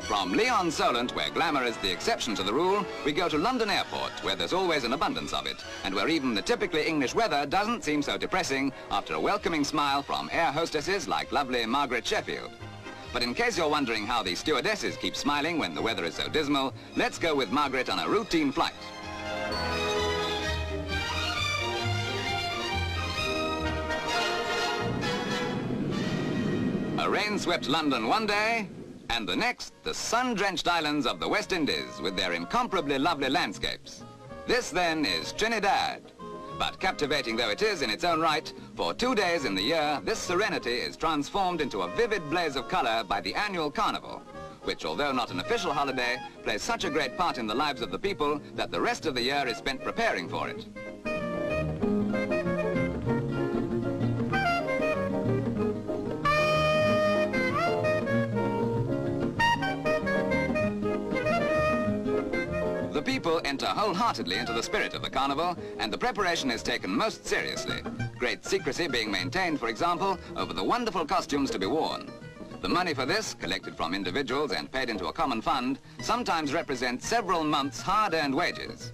From Lyon Solent, where glamour is the exception to the rule, we go to London Airport, where there's always an abundance of it, and where even the typically English weather doesn't seem so depressing after a welcoming smile from air hostesses like lovely Margaret Sheffield. But in case you're wondering how the stewardesses keep smiling when the weather is so dismal, let's go with Margaret on a routine flight. A rain-swept London one day, and the next, the sun-drenched islands of the West Indies with their incomparably lovely landscapes. This, then, is Trinidad. But captivating though it is in its own right, for 2 days in the year, this serenity is transformed into a vivid blaze of color by the annual carnival, which, although not an official holiday, plays such a great part in the lives of the people that the rest of the year is spent preparing for it. The people enter wholeheartedly into the spirit of the carnival, and the preparation is taken most seriously. Great secrecy being maintained, for example, over the wonderful costumes to be worn. The money for this, collected from individuals and paid into a common fund, sometimes represents several months' hard-earned wages.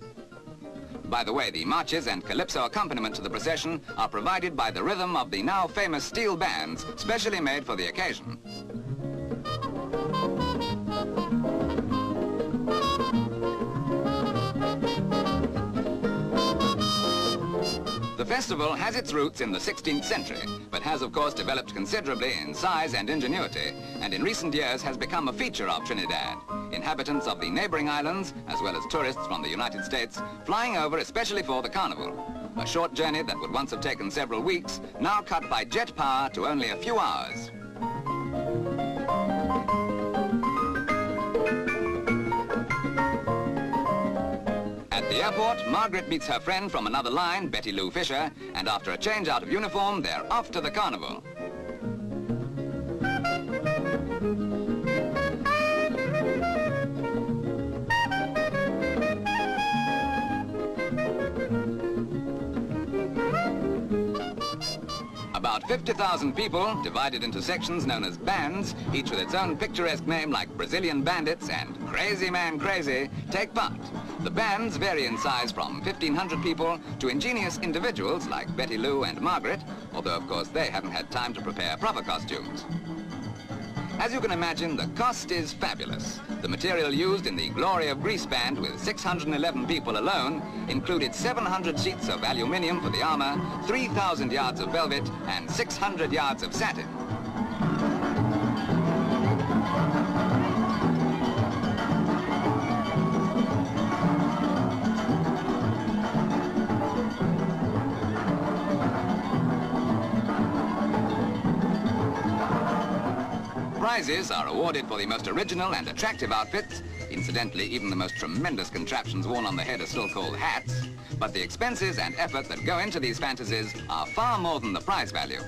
By the way, the marches and calypso accompaniment to the procession are provided by the rhythm of the now famous steel bands, specially made for the occasion. The festival has its roots in the 16th century, but has of course developed considerably in size and ingenuity, and in recent years has become a feature of Trinidad. Inhabitants of the neighboring islands, as well as tourists from the United States, flying over especially for the carnival. A short journey that would once have taken several weeks, now cut by jet power to only a few hours. At the airport, Margaret meets her friend from another line, Betty Lou Fisher, and after a change out of uniform, they're off to the carnival. About 50,000 people, divided into sections known as bands, each with its own picturesque name like Brazilian Bandits and Crazy Man Crazy, take part. The bands vary in size from 1,500 people to ingenious individuals like Betty Lou and Margaret, although of course they haven't had time to prepare proper costumes. As you can imagine, the cost is fabulous. The material used in the Glory of Greece band with 611 people alone included 700 sheets of aluminium for the armor, 3,000 yards of velvet, and 600 yards of satin. Prizes are awarded for the most original and attractive outfits. Incidentally, even the most tremendous contraptions worn on the head are still called hats. But the expenses and effort that go into these fantasies are far more than the prize value.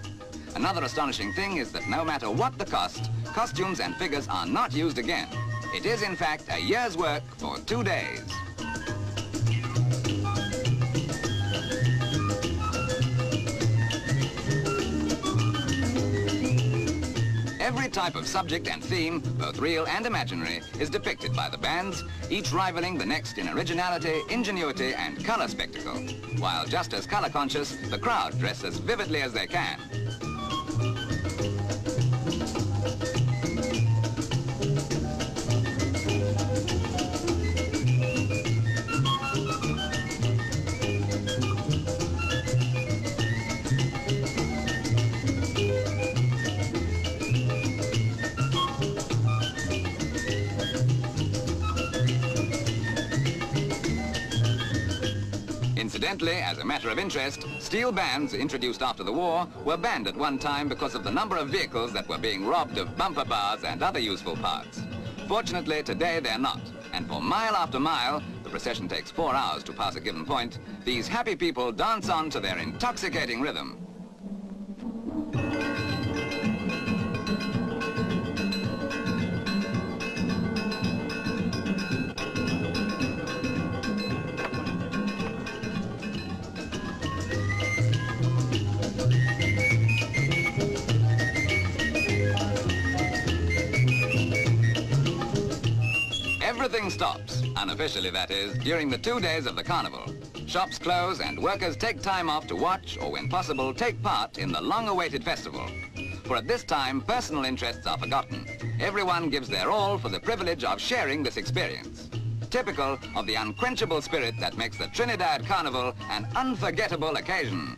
Another astonishing thing is that no matter what the cost, costumes and figures are not used again. It is, in fact, a year's work for 2 days. Every type of subject and theme, both real and imaginary, is depicted by the bands, each rivaling the next in originality, ingenuity, and color spectacle. While just as color conscious, the crowd dress as vividly as they can. Incidentally, as a matter of interest, steel bands introduced after the war were banned at one time because of the number of vehicles that were being robbed of bumper bars and other useful parts. Fortunately, today they're not, and for mile after mile, the procession takes 4 hours to pass a given point, these happy people dance on to their intoxicating rhythm. Everything stops, unofficially that is, during the 2 days of the carnival. Shops close and workers take time off to watch or, when possible, take part in the long-awaited festival. For at this time, personal interests are forgotten. Everyone gives their all for the privilege of sharing this experience. Typical of the unquenchable spirit that makes the Trinidad Carnival an unforgettable occasion.